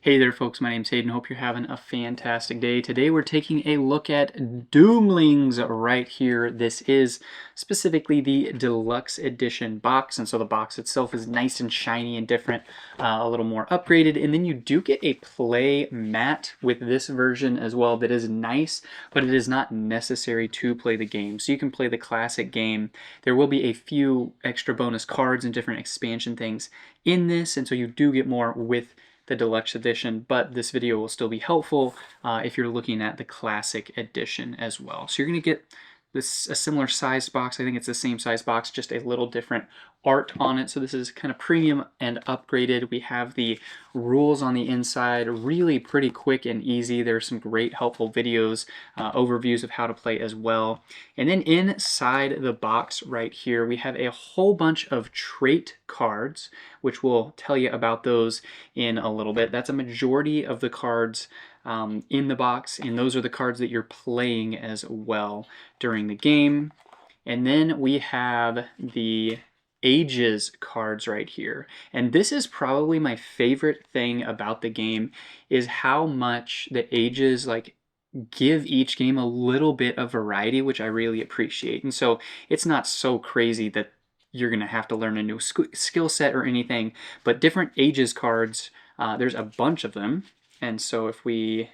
Hey there folks, my name's Hayden. Hope you're having a fantastic day. Today we're taking a look at Doomlings right here. This is specifically the deluxe edition box, and so the box itself is nice and shiny and different, a little more upgraded. And then you do get a play mat with this version as well that is nice, but it is not necessary to play the game. So you can play the classic game. There will be a few extra bonus cards and different expansion things in this, and so you do get more with the deluxe edition, but this video will still be helpful if you're looking at the classic edition as well. So you're going to get this a similar size box. I think it's the same size box, just a little different art on it. So this is kind of premium and upgraded. We have the rules on the inside, really pretty quick and easy. There's some great helpful videos, overviews of how to play as well. And then inside the box right here, we have a whole bunch of trait cards, which we'll tell you about those in a little bit. That's a majority of the cards in the box, and those are the cards that you're playing as well during the game. And then we have the ages cards right here, and this is probably my favorite thing about the game, is how much the ages give each game a little bit of variety, which I really appreciate. And so it's not so crazy that you're going to have to learn a new skill set or anything, but different ages cards, there's a bunch of them. And so if we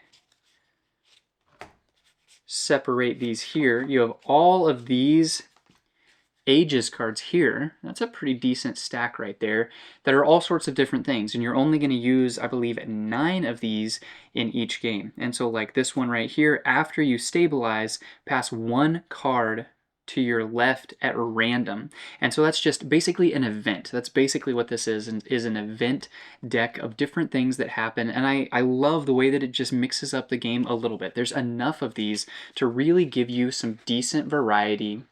separate these here, you have all of these ages cards here. That's a pretty decent stack right there that are all sorts of different things, and you're only going to use, I believe, 9 of these in each game. And so like this one right here, after you stabilize, pass 1 card to your left at random. And so that's just basically an event. That's basically what this is an event deck of different things that happen. And I love the way that it just mixes up the game a little bit. There's enough of these to really give you some decent variety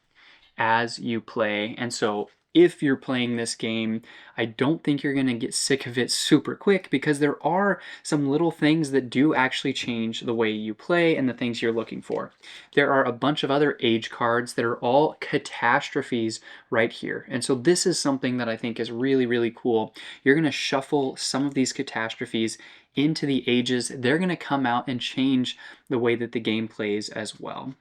as you play. And so if you're playing this game, I don't think you're going to get sick of it super quick, because there are some little things that do actually change the way you play and the things you're looking for. There are a bunch of other age cards that are all catastrophes right here. And so this is something that I think is really, really cool. You're going to shuffle some of these catastrophes into the ages. They're going to come out and change the way that the game plays as well.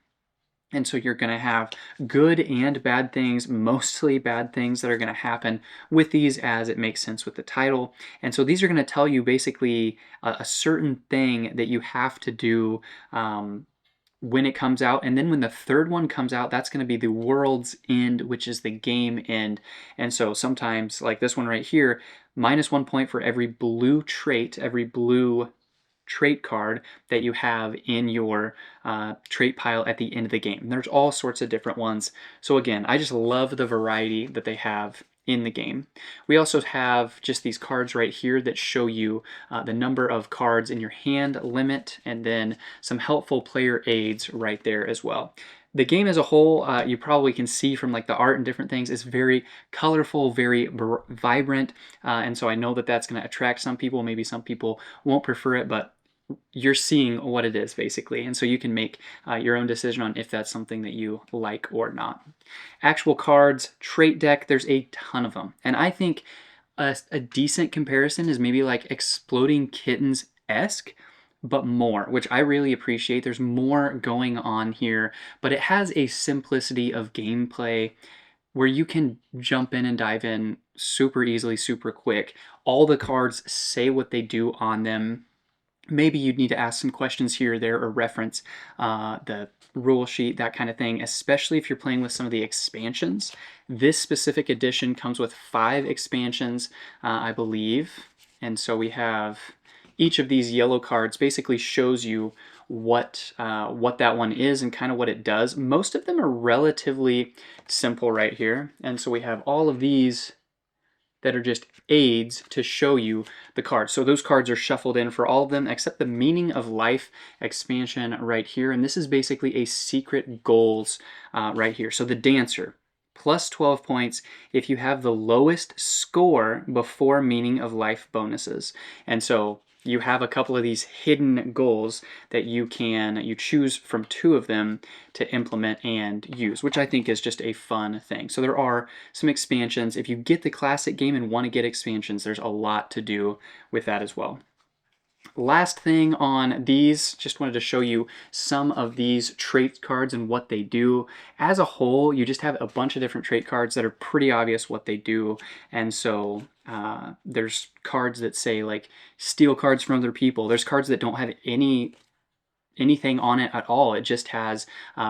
And so you're going to have good and bad things, mostly bad things that are going to happen with these as it makes sense with the title. And so these are going to tell you basically a certain thing that you have to do when it comes out. And then when the third one comes out, that's going to be the world's end, which is the game end. And so sometimes, like this one right here, -1 point for every blue trait, every blue trait card that you have in your trait pile at the end of the game. And there's all sorts of different ones. So again, I just love the variety that they have in the game. We also have just these cards right here that show you the number of cards in your hand limit, and then some helpful player aids right there as well. The game as a whole, you probably can see from like the art and different things, is very colorful, very vibrant, and so I know that that's going to attract some people. Maybe some people won't prefer it, but you're seeing what it is basically, and so you can make your own decision on if that's something that you like or not. Actual cards, trait deck, there's a ton of them, and I think a decent comparison is maybe like Exploding Kittens-esque, but more, which I really appreciate. There's more going on here, but it has a simplicity of gameplay where you can jump in and dive in super easily, super quick. All the cards say what they do on them. Maybe you'd need to ask some questions here or there, or reference the rule sheet, that kind of thing, especially if you're playing with some of the expansions. This specific edition comes with 5 expansions, I believe. And so we have each of these yellow cards basically shows you what that one is and kind of what it does. Most of them are relatively simple right here. And so we have all of these that are just aids to show you the cards. So those cards are shuffled in for all of them except the Meaning of Life expansion right here. And this is basically a secret goals right here. So the Dancer, plus 12 points if you have the lowest score before Meaning of Life bonuses. And so you have a couple of these hidden goals that you choose from 2 of them to implement and use, which I think is just a fun thing. So there are some expansions. If you get the classic game and want to get expansions, there's a lot to do with that as well. Last thing on these, just wanted to show you some of these trait cards and what they do. As a whole, you just have a bunch of different trait cards that are pretty obvious what they do. And so there's cards that say like steal cards from other people. There's cards that don't have anything on it at all. It just has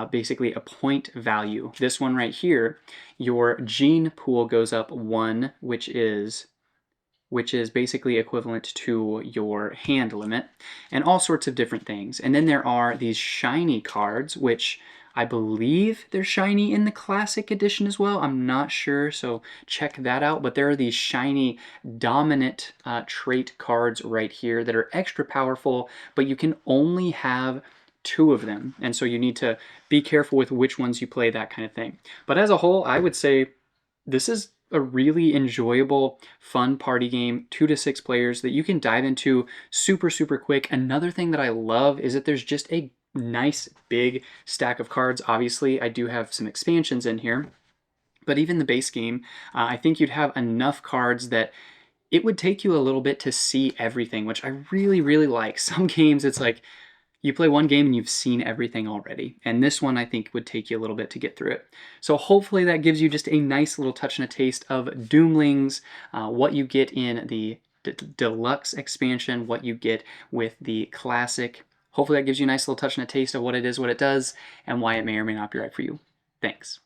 basically a point value. This one right here, your gene pool goes up 1, which is basically equivalent to your hand limit, and all sorts of different things. And then there are these shiny cards, which I believe they're shiny in the classic edition as well. I'm not sure, so check that out. But there are these shiny dominant trait cards right here that are extra powerful, but you can only have 2 of them. And so you need to be careful with which ones you play, that kind of thing. But as a whole, I would say this is a really enjoyable, fun party game, 2 to 6 players that you can dive into super, super quick. Another thing that I love is that there's just a nice big stack of cards. Obviously, I do have some expansions in here, but even the base game, I think you'd have enough cards that it would take you a little bit to see everything, which I really, really like. Some games, it's like, you play one game and you've seen everything already. And this one, I think, would take you a little bit to get through it. So hopefully that gives you just a nice little touch and a taste of Doomlings, what you get in the deluxe expansion, what you get with the classic. Hopefully that gives you a nice little touch and a taste of what it is, what it does, and why it may or may not be right for you. Thanks.